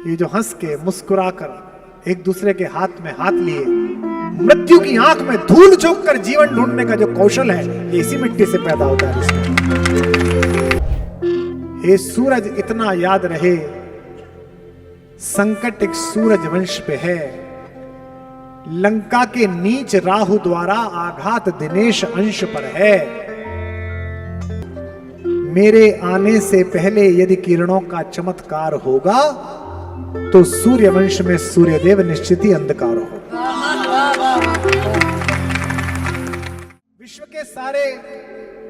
ये जो हंस के मुस्कुराकर एक दूसरे के हाथ में हाथ लिए मृत्यु की आंख में धूल झोंक कर जीवन ढूंढने का जो कौशल है, ये इसी मिट्टी से पैदा होता है। हे सूरज इतना याद रहे, संकट एक सूरज वंश पे है। लंका के नीच राहु द्वारा आघात दिनेश अंश पर है। मेरे आने से पहले यदि किरणों का चमत्कार होगा तो सूर्य वंश में सूर्यदेव निश्चित ही अंधकार होगा। विश्व के सारे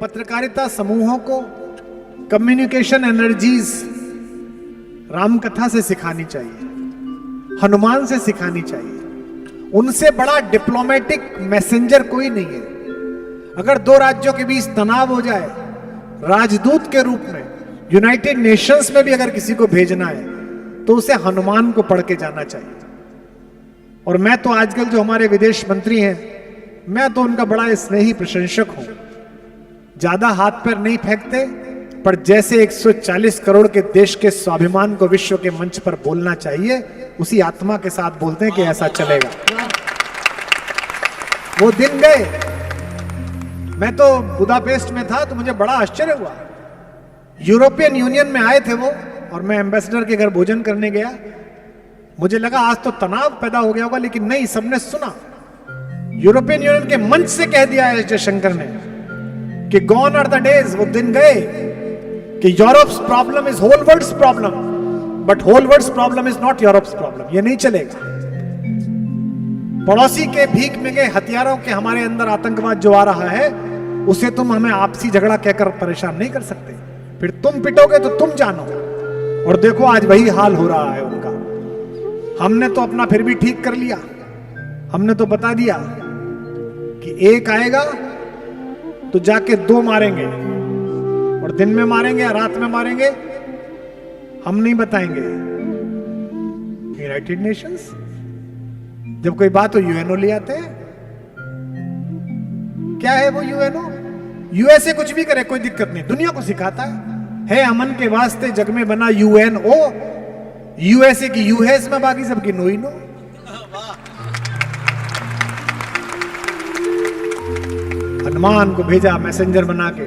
पत्रकारिता समूहों को कम्युनिकेशन एनर्जीज रामकथा से सिखानी चाहिए, हनुमान से सिखानी चाहिए। उनसे बड़ा डिप्लोमेटिक मैसेंजर कोई नहीं है। अगर दो राज्यों के बीच तनाव हो जाए, राजदूत के रूप में यूनाइटेड नेशंस में भी अगर किसी को भेजना है तो उसे हनुमान को पढ़ के जाना चाहिए। और मैं तो आजकल जो हमारे विदेश मंत्री हैं, मैं तो उनका बड़ा स्नेही प्रशंसक हूं। ज्यादा हाथ पैर नहीं फेंकते, पर जैसे 140 करोड़ के देश के स्वाभिमान को विश्व के मंच पर बोलना चाहिए, उसी आत्मा के साथ बोलते हैं कि ऐसा चलेगा। वो दिन गए। मैं तो बुदापेस्ट में था तो मुझे बड़ा आश्चर्य हुआ। यूरोपियन यूनियन में आए थे वो, और मैं एम्बेसडर के घर भोजन करने गया। मुझे लगा आज तो तनाव पैदा हो गया होगा, लेकिन नहीं, सबने सुना। यूरोपियन यूनियन के मंच से कह दिया एस जयशंकर ने कि गॉन आर द डेज, वो दिन गए कि Europe's problem is whole world's problem, but whole world's problem is not Europe's problem. ये नहीं चलेगा। पड़ोसी के भीख में गए हथियारों के हमारे अंदर आतंकवाद जो आ रहा है, उसे तुम हमें आपसी झगड़ा कहकर परेशान नहीं कर सकते। फिर तुम पिटोगे तो तुम जानो। और देखो आज वही हाल हो रहा है उनका। हमने तो अपना फिर भी ठीक कर लिया। हमने तो बता दिया कि एक आएगा तो जाके दो मारेंगे, और दिन में मारेंगे या रात में मारेंगे हम नहीं बताएंगे। यूनाइटेड नेशंस जब कोई बात हो यूएनओ ले आते हैं। क्या है वो यूएनओ? यूएसए कुछ भी करे कोई दिक्कत नहीं, दुनिया को सिखाता है अमन के वास्ते जग में बना यूएनओ। यूएसए की यूएस में, बाकी सबकी नो ही नो। हनुमान को भेजा मैसेंजर बना के,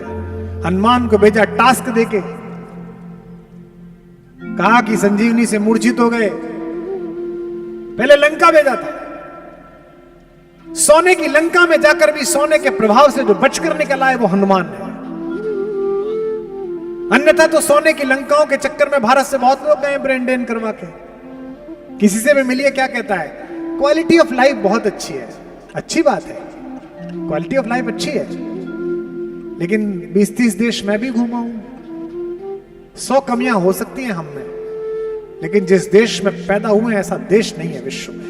हनुमान को भेजा टास्क देके, कहा कि संजीवनी से मूर्छित हो गए। पहले लंका भेजा था। सोने की लंका में जाकर भी सोने के प्रभाव से जो बचकर निकल आए वो हनुमान है। अन्यथा तो सोने की लंकाओं के चक्कर में भारत से बहुत लोग गए ब्रेन ड्रेन करवा के। किसी से भी मिलिए, क्या कहता है? क्वालिटी ऑफ लाइफ बहुत अच्छी है। अच्छी बात है, क्वालिटी ऑफ लाइफ अच्छी है, लेकिन 20-30 देश मैं भी घूमा हूं। 100 कमियां हो सकती हैं हम में, लेकिन जिस देश में पैदा हुए ऐसा देश नहीं है विश्व में।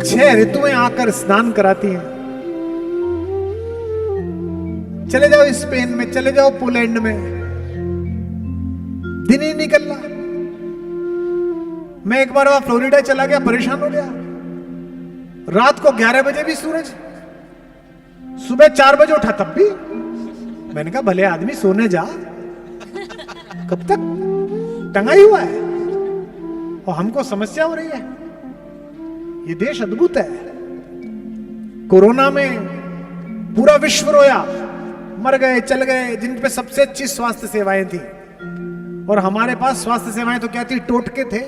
6 ऋतुएं आकर स्नान कराती हैं। चले जाओ स्पेन में, चले जाओ पोलैंड में, दिन ही निकल रहा। मैं एक बार वहां फ्लोरिडा चला गया, परेशान हो गया। रात को 11 बजे भी सूरज, सुबह 4 बजे उठा तब भी। मैंने कहा भले आदमी सोने जा, कब तक टंगा ही हुआ है और हमको समस्या हो रही है। ये देश अद्भुत है। कोरोना में पूरा विश्व रोया, मर गए, चल गए जिन पे सबसे अच्छी स्वास्थ्य सेवाएं थी, और हमारे पास स्वास्थ्य सेवाएं तो क्या थी, टोटके थे।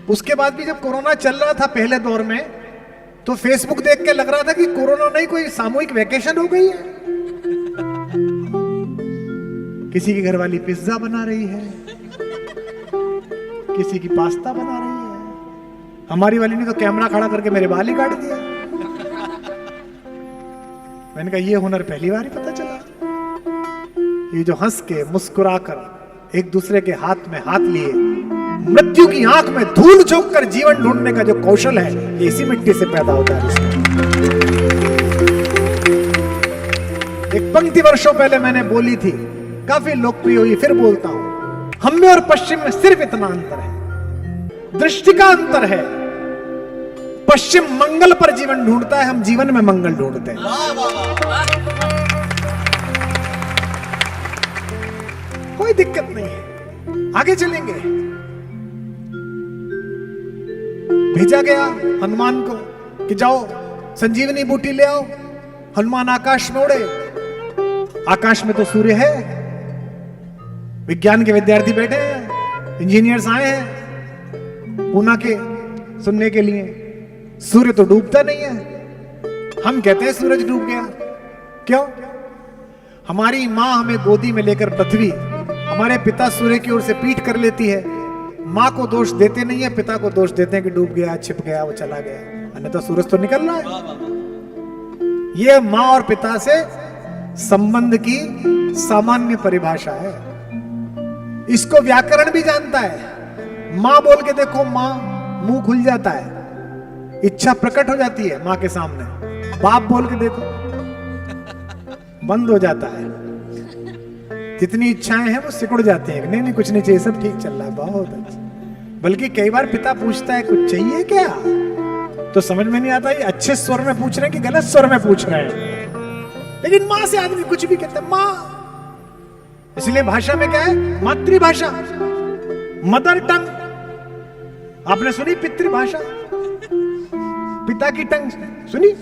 उसके बाद भी जब कोरोना चल रहा था पहले दौर में, तो फेसबुक देख के लग रहा था कि कोरोना नहीं, कोई सामूहिक वैकेशन हो गई है। किसी की घरवाली पिज्जा बना रही है, किसी की पास्ता बना रही है। हमारी वाली ने तो कैमरा खड़ा करके मेरे बाल ही काट दिया। मैंने कहा ये हुनर पहली बार ही पता चला। ये जो हंस के मुस्कुराकर एक दूसरे के हाथ में हाथ लिए मृत्यु की आंख में धूल झोंक कर जीवन ढूंढने का जो कौशल है, ये इसी मिट्टी से पैदा होता है। एक पंक्ति वर्षों पहले मैंने बोली थी, काफी लोकप्रिय हुई, फिर बोलता हूं। हम में और पश्चिम में सिर्फ इतना अंतर है, दृष्टि का अंतर है। पश्चिम मंगल पर जीवन ढूंढता है, हम जीवन में मंगल ढूंढते हैं। कोई दिक्कत नहीं है, आगे चलेंगे। भेजा गया हनुमान को कि जाओ संजीवनी बूटी ले आओ। हनुमान आकाश में उड़े। आकाश में तो सूर्य है, विज्ञान के विद्यार्थी बैठे हैं, इंजीनियर्स आए हैं पूना के सुनने के लिए। सूर्य तो डूबता नहीं है। हम कहते हैं सूरज डूब गया, क्यों? हमारी मां हमें गोदी में लेकर पृथ्वी, हमारे पिता सूर्य की ओर से पीठ कर लेती है। मां को दोष देते नहीं है, पिता को दोष देते हैं कि डूब गया, छिप गया, वो चला गया, अन्यथा सूरज तो निकल रहा है। ये मां और पिता से संबंध की सामान्य परिभाषा है। इसको व्याकरण भी जानता है। मां बोल के देखो, मां मुंह खुल जाता है, इच्छा प्रकट हो जाती है मां के सामने। बाप बोल के देखो, बंद हो जाता है। जितनी इच्छाएं हैं वो सिकुड़ जाती हैं। नहीं नहीं कुछ नहीं चाहिए, सब ठीक चल रहा है, बहुत अच्छा। बल्कि कई बार पिता पूछता है कुछ चाहिए क्या, तो समझ में नहीं आता ये अच्छे स्वर में पूछ रहे हैं कि गलत स्वर में पूछ रहे हैं। लेकिन मां से आदमी कुछ भी कहता है, मां। इसलिए भाषा में क्या है? मातृभाषा, मदर टंग। आपने सुनी पितृभाषा, पिता की टंग सुनी?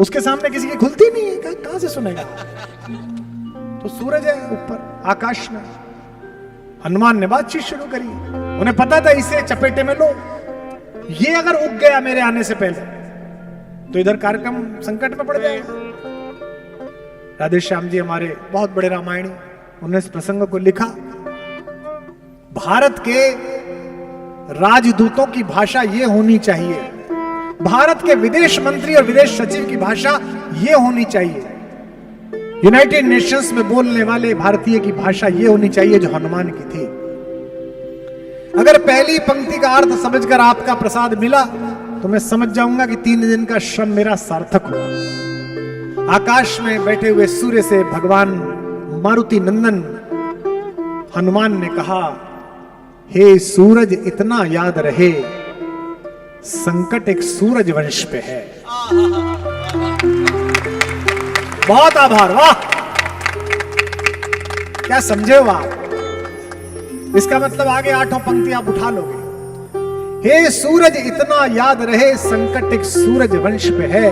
उसके सामने किसी की खुलती नहीं है, कहां से सुनेगा? तो सूरज है ऊपर आकाश में। हनुमान ने बातचीत शुरू करी। उन्हें पता था इसे चपेटे में लो, ये अगर उग गया मेरे आने से पहले तो इधर कार्यक्रम संकट में पड़ जाएगा। राधे श्याम जी हमारे बहुत बड़े रामायणी, उन्होंने इस प्रसंग को लिखा। भारत के राजदूतों की भाषा ये होनी चाहिए, भारत के विदेश मंत्री और विदेश सचिव की भाषा ये होनी चाहिए, यूनाइटेड नेशंस में बोलने वाले भारतीय की भाषा ये होनी चाहिए जो हनुमान की थी। अगर पहली पंक्ति का अर्थ समझकर आपका प्रसाद मिला तो मैं समझ जाऊंगा कि 3 दिन का श्रम मेरा सार्थक हुआ। आकाश में बैठे हुए सूर्य से भगवान मारुति नंदन हनुमान ने कहा, हे सूरज इतना याद रहे, संकट एक सूरज वंश पे है। बहुत आभार, वाह क्या समझे हो आप? इसका मतलब आगे 8 पंक्ति आप उठा लोगे। हे सूरज इतना याद रहे, संकट एक सूरज वंश पे है।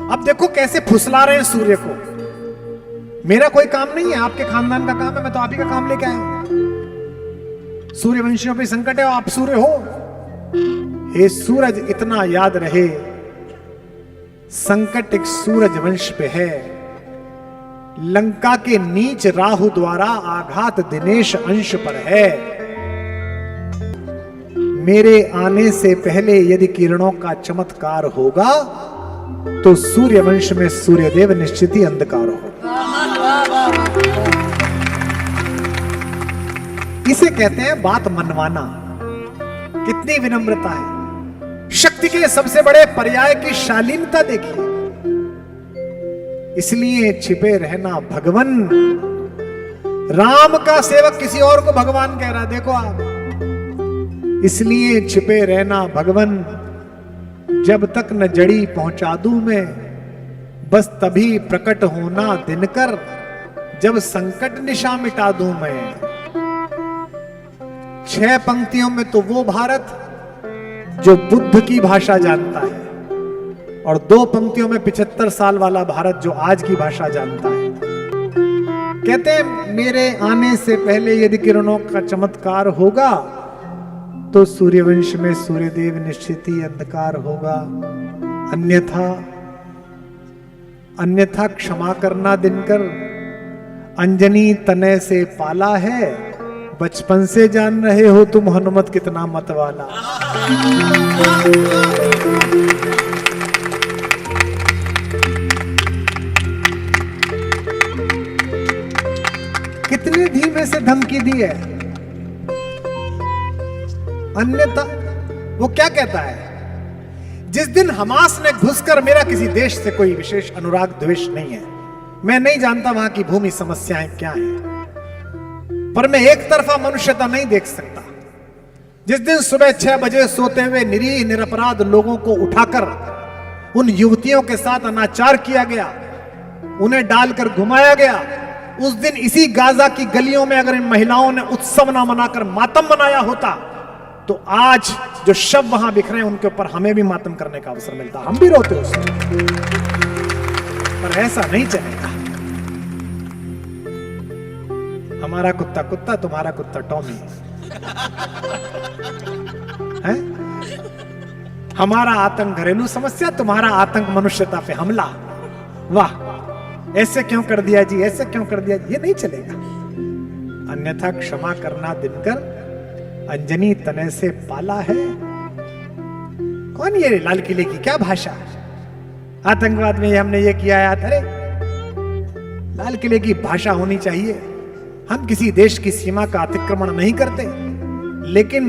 अब देखो कैसे फुसला रहे हैं सूर्य को। मेरा कोई काम नहीं है, आपके खानदान का काम है, मैं तो आप ही का काम लेके आया हूं। सूर्यवंशियों पे संकट है, आप सूर्य हो। हे सूरज इतना याद रहे, संकट एक सूरज वंश पे है। लंका के नीच राहु द्वारा आघात दिनेश अंश पर है। मेरे आने से पहले यदि किरणों का चमत्कार होगा तो सूर्यवंश में सूर्यदेव निश्चित ही अंधकार होगा। इसे कहते हैं बात मनवाना। कितनी विनम्रता है। शक्ति के सबसे बड़े पर्याय की शालीनता देखिए। इसलिए छिपे रहना भगवन। राम का सेवक किसी और को भगवान कह रहा, देखो आप। इसलिए छिपे रहना भगवन, जब तक न जड़ी पहुंचा दूं मैं, बस तभी प्रकट होना दिनकर, जब संकट निशा मिटा दूं मैं। 6 पंक्तियों में तो वो भारत जो बुद्ध की भाषा जानता है, और 2 पंक्तियों में 75 साल वाला भारत जो आज की भाषा जानता है। कहते हैं मेरे आने से पहले यदि किरणों का चमत्कार होगा तो सूर्यवंश में सूर्यदेव निश्चित ही अंधकार होगा। अन्यथा क्षमा करना दिनकर, अंजनी तनय से पाला है, बचपन से जान रहे हो तुम हनुमत कितना मतवाला। कितने धीमे से धमकी दी है। अन्यथा वो क्या कहता है, जिस दिन हमास ने घुसकर, मेरा किसी देश से कोई विशेष अनुराग द्वेष नहीं है, मैं नहीं जानता वहां की भूमि समस्याएं क्या हैं, पर मैं एक तरफा मनुष्यता नहीं देख सकता। जिस दिन सुबह 6 बजे सोते हुए निरीह निरपराध लोगों को उठाकर उन युवतियों के साथ अनाचार किया गया, उन्हें डालकर घुमाया गया, उस दिन इसी गाजा की गलियों में अगर इन महिलाओं ने उत्सव ना मनाकर मातम मनाया होता तो आज जो शव वहां बिखरे हैं उनके ऊपर हमें भी मातम करने का अवसर मिलता, हम भी रोते उसमें। पर ऐसा नहीं चलेगा। हमारा कुत्ता कुत्ता, तुम्हारा कुत्ता टॉमी है। हमारा आतंक घरेलू समस्या, तुम्हारा आतंक मनुष्यता पे हमला। वाह, ऐसे क्यों कर दिया जी, ऐसे क्यों कर दिया जी, ये नहीं चलेगा। अन्यथा क्षमा करना दिनकर, अंजनी तने से पाला है। कौन ये लाल किले की क्या भाषा, आतंकवाद में हमने ये किया है। अरे लाल किले की भाषा होनी चाहिए। हम किसी देश की सीमा का अतिक्रमण नहीं करते, लेकिन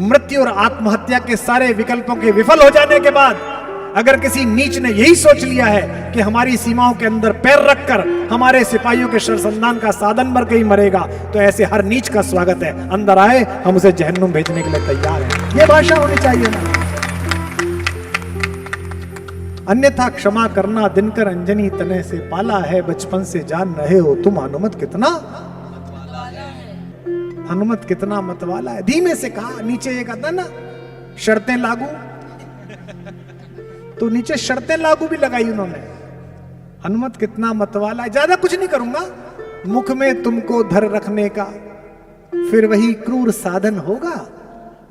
मृत्यु और आत्महत्या के सारे विकल्पों के विफल हो जाने के बाद अगर किसी नीच ने यही सोच लिया है कि हमारी सीमाओं के अंदर पैर रखकर हमारे सिपाहियों के शरसंधान का साधन बन के ही मरेगा, तो ऐसे हर नीच का स्वागत है। अंदर आए, हम उसे जहन्नुम भेजने के लिए तैयार हैं। ये भाषा होनी चाहिए ना। अन्यथा क्षमा करना दिनकर, अंजनी तने से पाला है। बचपन से जान रहे हो तुम हनुमत कितना हनुमत कितना मतवाला है। धीमे से कहा, नीचे एक आता ना शर्तें लागू, तो नीचे शर्तें लागू भी लगाई उन्होंने। हनुमत कितना मतवाला है। ज्यादा कुछ नहीं करूंगा, मुख में तुमको धर रखने का फिर वही क्रूर साधन होगा।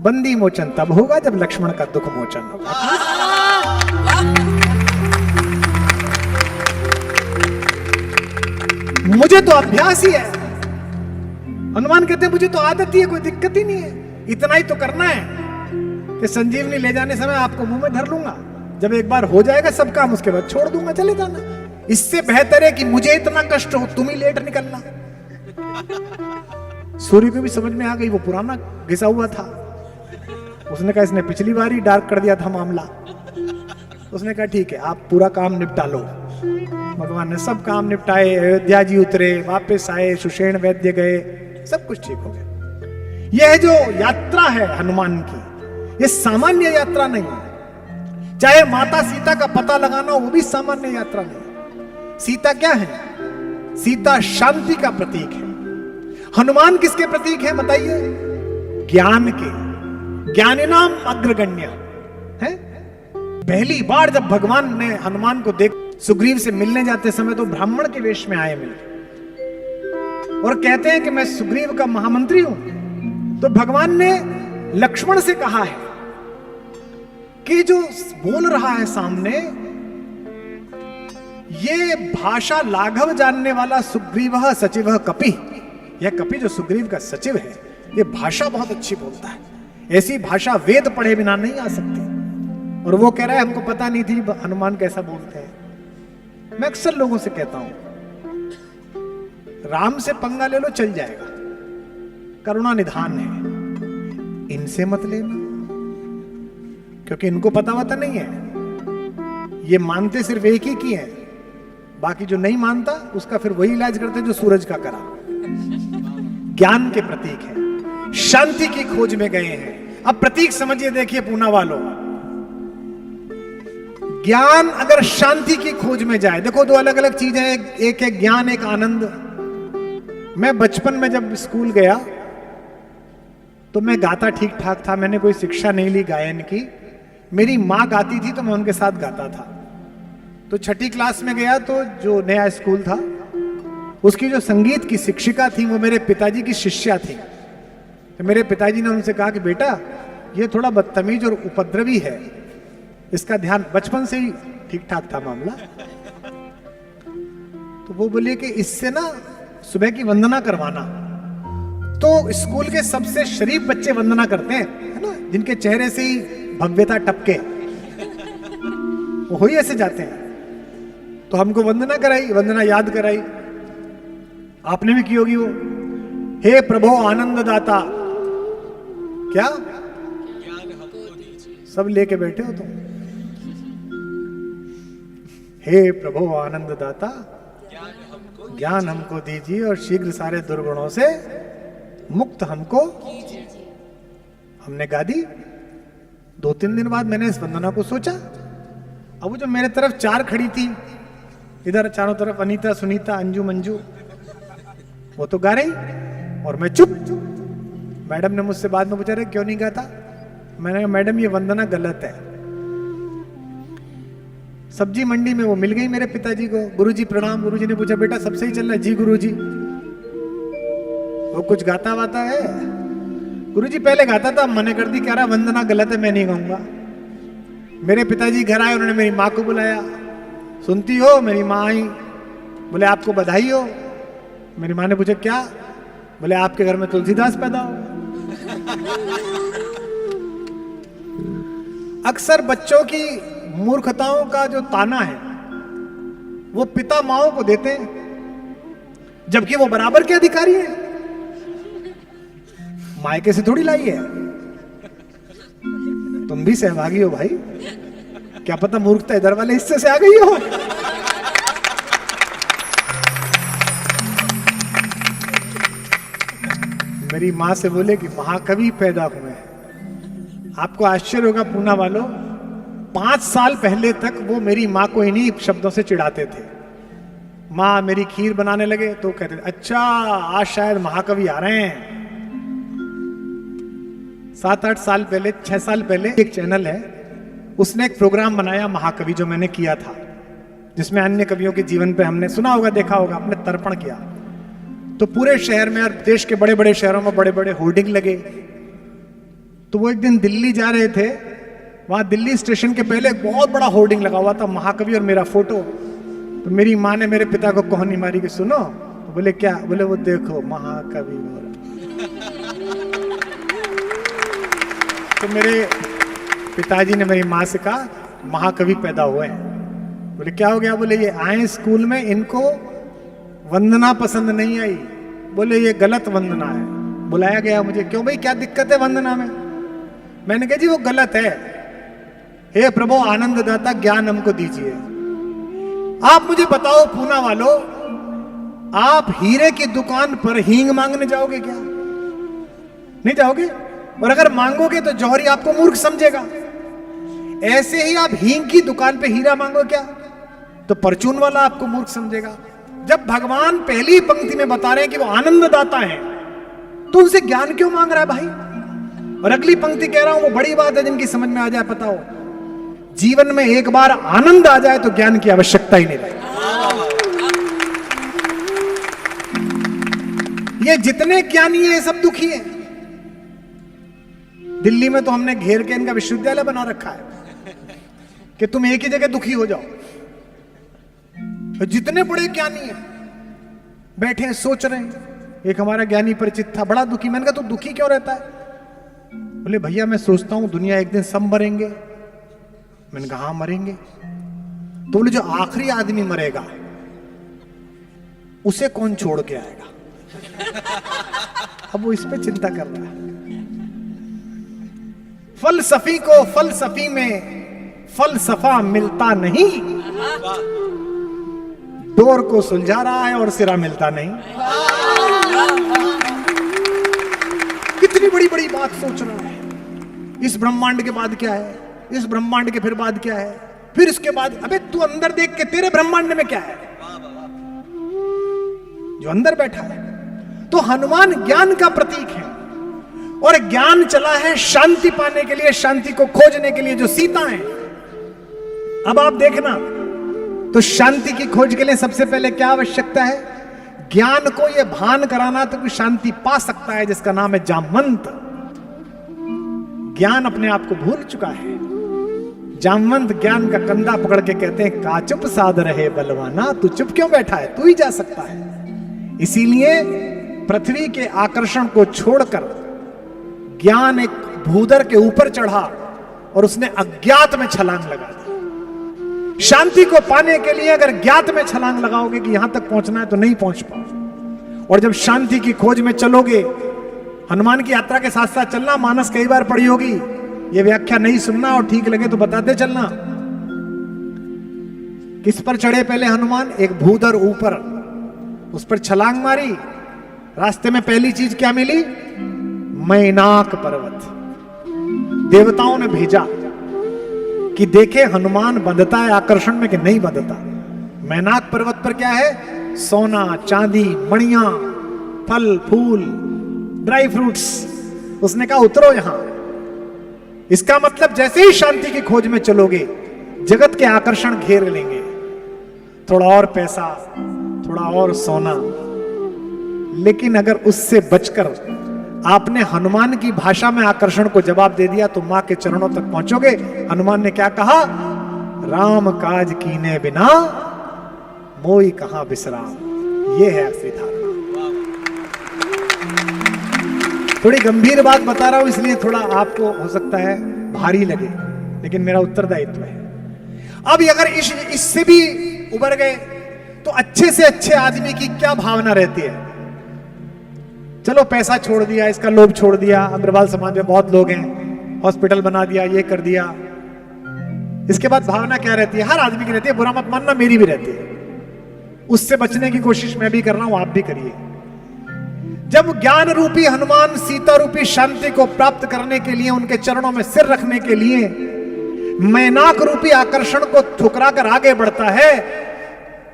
बंदी मोचन तब होगा जब लक्ष्मण का दुख मोचन होगा। मुझे तो अभ्यास ही है। हनुमान कहते हैं मुझे तो आदत ही है, कोई दिक्कत ही नहीं है। इतना ही तो करना है कि संजीवनी ले जाने समय आपको मुंह में धर लूंगा। जब एक बार हो जाएगा सब काम, उसके बाद छोड़ दूंगा, चले जाना। इससे बेहतर है कि मुझे इतना कष्ट हो, तुम ही लेट निकलना। सूर्य को भी समझ में आ गई, वो पुराना घिसा हुआ था। उसने कहा इसने पिछली बार ही डार्क कर दिया था मामला। उसने कहा ठीक है, आप पूरा काम निपटा लो। भगवान ने सब काम निपटाए। अयोध्या जी उतरे, वापस आए, सुषेण वैद्य गए, सब कुछ ठीक हो गया। यह जो यात्रा है हनुमान की, यह सामान्य यात्रा नहीं है। चाहे माता सीता का पता लगाना हो, वो भी सामान्य यात्रा नहीं। सीता क्या है? सीता शांति का प्रतीक है। हनुमान किसके प्रतीक है बताइए? ज्ञान के। ज्ञानिनाम अग्रगण्य है। पहली बार जब भगवान ने हनुमान को देख, सुग्रीव से मिलने जाते समय तो ब्राह्मण के वेश में आए मिलते, और कहते हैं कि मैं सुग्रीव का महामंत्री हूं। तो भगवान ने लक्ष्मण से कहा है कि जो बोल रहा है सामने, ये भाषा लाघव जानने वाला सुग्रीव सचिव कपि। यह कपि जो सुग्रीव का सचिव है, ये भाषा बहुत अच्छी बोलता है। ऐसी भाषा वेद पढ़े बिना नहीं आ सकती। और वो कह रहा है हमको पता नहीं थी हनुमान कैसा बोलते हैं। मैं अक्सर लोगों से कहता हूं, राम से पंगा ले लो चल जाएगा, करुणा निधान है। इनसे मत लेना, क्योंकि इनको पता वता नहीं है। ये मानते सिर्फ एक ही की है, बाकी जो नहीं मानता उसका फिर वही इलाज करते जो सूरज का करा। ज्ञान के प्रतीक है, शांति की खोज में गए हैं। अब प्रतीक समझिए, देखिए पूना वालों, ज्ञान अगर शांति की खोज में जाए, देखो दो अलग अलग चीजें हैं, एक है ज्ञान, एक आनंद। मैं बचपन में जब स्कूल गया तो मैं गाता ठीक ठाक था, मैंने कोई शिक्षा नहीं ली गायन की। मेरी माँ गाती थी तो मैं उनके साथ गाता था। तो छठी क्लास में गया तो जो नया स्कूल था, उसकी जो संगीत की शिक्षिका थी वो मेरे पिताजी की शिष्या थी। तो मेरे पिताजी ने उनसे कहा कि बेटा ये थोड़ा बदतमीज और उपद्रवी है, इसका ध्यान। बचपन से ही ठीक ठाक था मामला। तो वो बोले कि इससे ना सुबह की वंदना करवाना। तो स्कूल के सबसे शरीफ बच्चे वंदना करते हैं, है ना, जिनके चेहरे से ही भव्यता टपके, वो ही ऐसे जाते हैं। तो हमको वंदना कराई, वंदना याद कराई। आपने भी की होगी वो, हे प्रभो आनंद दाता। क्या सब लेके बैठे हो तुम? हे प्रभो आनंद दाता, ज्ञान हमको दीजिए और शीघ्र सारे दुर्गुणों से मुक्त हमको। हमने गा दी। 2-3 दिन बाद मैंने इस वंदना को सोचा। अब वो जो मेरे तरफ 4 खड़ी थी, इधर चारों तरफ अनीता, सुनीता, अंजू, मंजू, वो तो गा रही और मैं चुप। मैडम ने मुझसे बाद में पूछा, रहे क्यों नहीं गाता? मैंने कहा मैडम ये वंदना गलत है। सब्जी मंडी में वो मिल गई मेरे पिताजी को, गुरुजी प्रणाम। गुरुजी ने पूछा बेटा सब सही चल रहा है? जी गुरुजी। वो कुछ गाता वाता है? गुरुजी पहले गाता था, मना कर दी, कह रहा वंदना गलत है, मैं नहीं गाऊंगा। मेरे पिताजी घर आए, उन्होंने मेरी माँ को बुलाया, सुनती हो? मेरी माँ आई, बोले आपको बधाई हो। मेरी माँ ने पूछा क्या? बोले आपके घर में तुलसीदास पैदा हो। अक्सर बच्चों की मूर्खताओं का जो ताना है वो पिता माओ को देते हैं, जबकि वो बराबर के अधिकारी हैं। मायके से थोड़ी लाई है, तुम भी सहभागी हो भाई। क्या पता मूर्खता इधर वाले हिस्से से आ गई हो। मेरी मां से बोले कि महाकवि पैदा हुए हैं। आपको आश्चर्य होगा पूना वालों, 5 साल पहले तक वो मेरी माँ को इन्हीं शब्दों से चिढ़ाते थे। माँ मेरी खीर बनाने लगे तो कहते थे अच्छा आज शायद महाकवि आ रहे हैं। 7-8 साल पहले, 6 साल पहले एक चैनल है, उसने एक प्रोग्राम बनाया महाकवि, जो मैंने किया था, जिसमें अन्य कवियों के जीवन पे हमने सुना होगा, देखा होगा, हमने तर्पण किया। तो पूरे शहर में और देश के बड़े बड़े शहरों में बड़े बड़े होर्डिंग लगे। तो वो एक दिन दिल्ली जा रहे थे, वहां दिल्ली स्टेशन के पहले एक बहुत बड़ा होर्डिंग लगा हुआ था, महाकवि और मेरा फोटो। तो मेरी माँ ने मेरे पिता को कोहनी मारी कि सुनो। तो बोले क्या? बोले वो देखो महाकवि हो रहा। तो मेरे पिताजी ने मेरी माँ से कहा महाकवि पैदा हुए हैं। बोले क्या हो गया? बोले ये आए स्कूल में, इनको वंदना पसंद नहीं आई, बोले ये गलत वंदना है। बुलाया गया मुझे, क्यों भाई क्या दिक्कत है वंदना में? मैंने कहा जी वो गलत है, हे प्रभु आनंद दाता ज्ञान हमको दीजिए। आप मुझे बताओ पूना वालों, आप हीरे की दुकान पर हींग मांगने जाओगे क्या? नहीं जाओगे। और अगर मांगोगे तो जौहरी आपको मूर्ख समझेगा। ऐसे ही आप हींग की दुकान पे हीरा मांगो क्या, तो परचून वाला आपको मूर्ख समझेगा। जब भगवान पहली पंक्ति में बता रहे हैं कि वो आनंद दाता है, तो उनसे ज्ञान क्यों मांग रहा है भाई? और अगली पंक्ति कह रहा हूं वो बड़ी बात है जिनकी समझ में आ जाए। पता हो, जीवन में एक बार आनंद आ जाए तो ज्ञान की आवश्यकता ही नहीं रही। ये जितने ज्ञानी है सब दुखी है। दिल्ली में तो हमने घेर के इनका विश्वविद्यालय बना रखा है कि तुम एक ही जगह दुखी हो जाओ। तो जितने बड़े ज्ञानी हैं बैठे हैं, सोच रहे हैं। एक हमारा ज्ञानी परिचित था, बड़ा दुखी। मैंने कहा तू दुखी क्यों रहता है? बोले भैया मैं सोचता हूं दुनिया एक दिन सब मरेंगे। मैंने कहा हाँ मरेंगे। तो बोले जो आखिरी आदमी मरेगा उसे कौन छोड़ के आएगा? अब वो इस पे चिंता कर रहा है। फलसफी को फलसफी में फलसफा मिलता नहीं, डोर को सुलझा रहा है और सिरा मिलता नहीं। कितनी बड़ी बड़ी बात सोच रहा है। इस ब्रह्मांड के बाद क्या है, इस ब्रह्मांड के फिर बाद क्या है, फिर इसके बाद। अबे तू अंदर देख के तेरे ब्रह्मांड में क्या है जो अंदर बैठा है। तो हनुमान ज्ञान का प्रतीक है और ज्ञान चला है शांति पाने के लिए, शांति को खोजने के लिए, जो सीता है। अब आप देखना, तो शांति की खोज के लिए सबसे पहले क्या आवश्यकता है? ज्ञान को यह भान कराना तो कोई शांति पा सकता है, जिसका नाम है जामवंत। ज्ञान अपने आप को भूल चुका है। जामवंत ज्ञान का कंधा पकड़ के कहते हैं का चुप साध रहे बलवाना, तू चुप क्यों बैठा है, तू ही जा सकता है। इसीलिए पृथ्वी के आकर्षण को छोड़कर ज्ञान एक भूदर के ऊपर चढ़ा और उसने अज्ञात में छलांग लगा दी। शांति को पाने के लिए अगर ज्ञात में छलांग लगाओगे कि यहां तक पहुंचना है तो नहीं पहुंच पाओ। और जब शांति की खोज में चलोगे, हनुमान की यात्रा के साथ साथ चलना। मानस कई बार पढ़ी होगी, ये व्याख्या नहीं सुनना और ठीक लगे तो बताते चलना। किस पर चढ़े पहले हनुमान? एक भूदर ऊपर, उस पर छलांग मारी। रास्ते में पहली चीज क्या मिली? मैनाक पर्वत। देवताओं ने भेजा कि देखे हनुमान बंधता है आकर्षण में कि नहीं बंधता। मैनाक पर्वत पर क्या है? सोना, चांदी, मणियां, फल फूल, ड्राई फ्रूट्स। उसने कहा उतरो यहां। इसका मतलब जैसे ही शांति की खोज में चलोगे, जगत के आकर्षण घेर लेंगे। थोड़ा और पैसा, थोड़ा और सोना। लेकिन अगर उससे बचकर आपने हनुमान की भाषा में आकर्षण को जवाब दे दिया तो मां के चरणों तक पहुंचोगे। हनुमान ने क्या कहा? राम काज कीने बिना मोई कहां विश्राम। ये है असली धारणा। थोड़ी गंभीर बात बता रहा हूं, इसलिए थोड़ा आपको हो सकता है भारी लगे, लेकिन मेरा उत्तरदायित्व है। अब अगर इससे भी उबर गए तो अच्छे से अच्छे आदमी की क्या भावना रहती है? चलो पैसा छोड़ दिया, इसका लोभ छोड़ दिया, अग्रवाल समाज में बहुत लोग हैं, हॉस्पिटल बना दिया, ये कर दिया। इसके बाद भावना क्या रहती है? हर आदमी की रहती है, बुरा मत मानना, मेरी भी रहती है। उससे बचने की कोशिश मैं भी कर रहा हूं, आप भी करिए। जब ज्ञान रूपी हनुमान सीता रूपी शांति को प्राप्त करने के लिए, उनके चरणों में सिर रखने के लिए मैनाक रूपी आकर्षण को ठुकरा कर आगे बढ़ता है,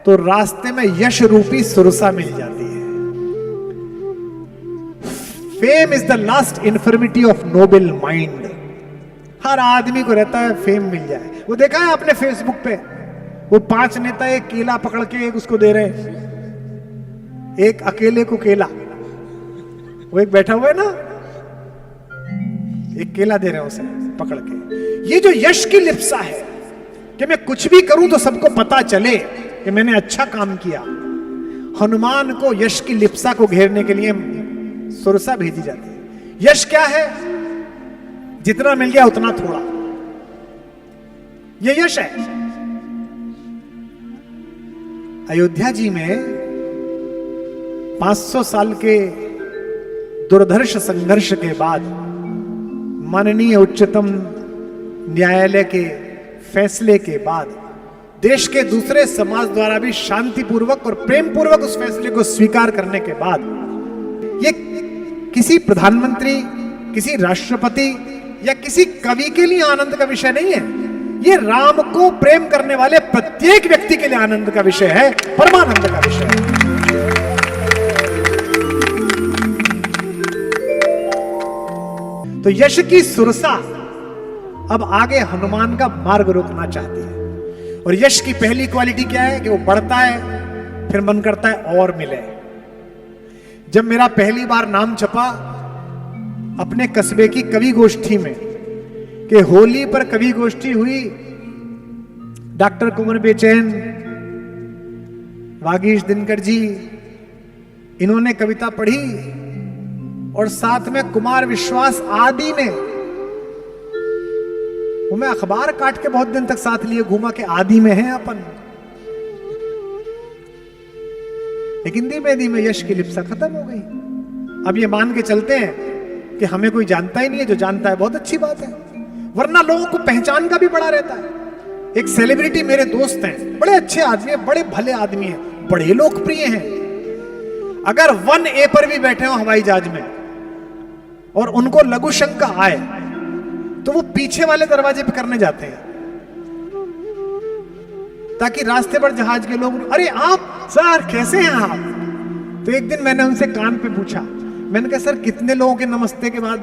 तो रास्ते में यश रूपी सुरसा मिल जाती है। Fame is the last infirmity of noble mind. हर आदमी को रहता है फेम मिल जाए। वो देखा है आपने फेसबुक पे, वो 5 नेता एक केला पकड़ के एक उसको दे रहे हैं, एक अकेले को केला, वो एक बैठा हुआ है ना, एक केला दे रहे हैं उसे पकड़ के। ये जो यश की लिप्सा है कि मैं कुछ भी करूं तो सबको पता चले कि मैंने अच्छा काम किया, हनुमान को यश की लिप्सा को घेरने के लिए सुरसा भेजी जाती है। यश क्या है? जितना मिल गया उतना थोड़ा, ये यश है। अयोध्या जी में 500 साल के दुर्धर्ष संघर्ष के बाद माननीय उच्चतम न्यायालय के फैसले के बाद देश के दूसरे समाज द्वारा भी शांतिपूर्वक और प्रेम पूर्वक उस फैसले को स्वीकार करने के बाद, ये किसी प्रधानमंत्री, किसी राष्ट्रपति या किसी कवि के लिए आनंद का विषय नहीं है। ये राम को प्रेम करने वाले प्रत्येक व्यक्ति के लिए आनंद का विषय है, परमानंद का विषय है। तो यश की सुरसा अब आगे हनुमान का मार्ग रोकना चाहती है। और यश की पहली क्वालिटी क्या है? कि वो बढ़ता है, फिर मन करता है और मिले। जब मेरा पहली बार नाम छपा अपने कस्बे की कवि गोष्ठी में, कि होली पर कवि गोष्ठी हुई, डॉक्टर कुंवर बेचैन, वागीश दिनकर जी, इन्होंने कविता पढ़ी, और साथ में कुमार विश्वास आदि ने, वो मैं अखबार काट के बहुत दिन तक साथ लिए घूमा कि आदि में है अपन। लेकिन धीमे धीमे यश की लिप्सा खत्म हो गई। अब ये मान के चलते हैं कि हमें कोई जानता ही नहीं है, जो जानता है बहुत अच्छी बात है, वरना लोगों को पहचान का भी बड़ा रहता है। एक सेलिब्रिटी मेरे दोस्त हैं, बड़े अच्छे आदमी हैं, बड़े भले आदमी हैं, बड़े लोकप्रिय हैं। अगर 1A पर भी बैठे हो हवाई जहाज में और उनको लघु शंका आए तो वो पीछे वाले दरवाजे पे करने जाते हैं, ताकि रास्ते पर जहाज के लोग, अरे आप सर कैसे हैं आप? तो एक दिन मैंने उनसे कान पे पूछा, मैंने कहा सर कितने लोगों के नमस्ते के बाद,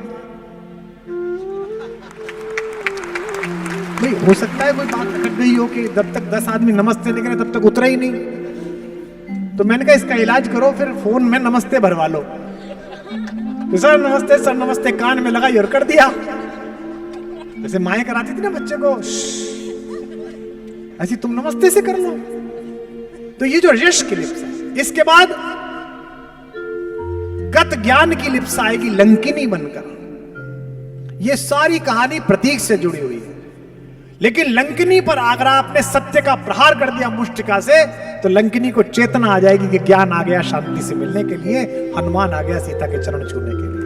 नहीं हो सकता है कोई बात अटक गई हो कि जब तक 10 आदमी नमस्ते नहीं करे तब तक उतरा ही नहीं। तो मैंने कहा इसका इलाज करो, फिर फोन में नमस्ते भरवा लो। तो सर नमस्ते कान में लगाई और कर दिया, जैसे माएं कराती थी ना बच्चे को, ऐसी तुम नमस्ते से कर लो। तो ये जो यश की लिप्सा, इसके बाद गत ज्ञान की लिप्सा आएगी लंकिनी बनकर। ये सारी कहानी प्रतीक से जुड़ी हुई है। लेकिन लंकिनी पर अगर आपने सत्य का प्रहार कर दिया मुष्टिका से, तो लंकिनी को चेतना आ जाएगी कि ज्ञान आ गया शांति से मिलने के लिए, हनुमान आ गया सीता के चरण छूने के लिए।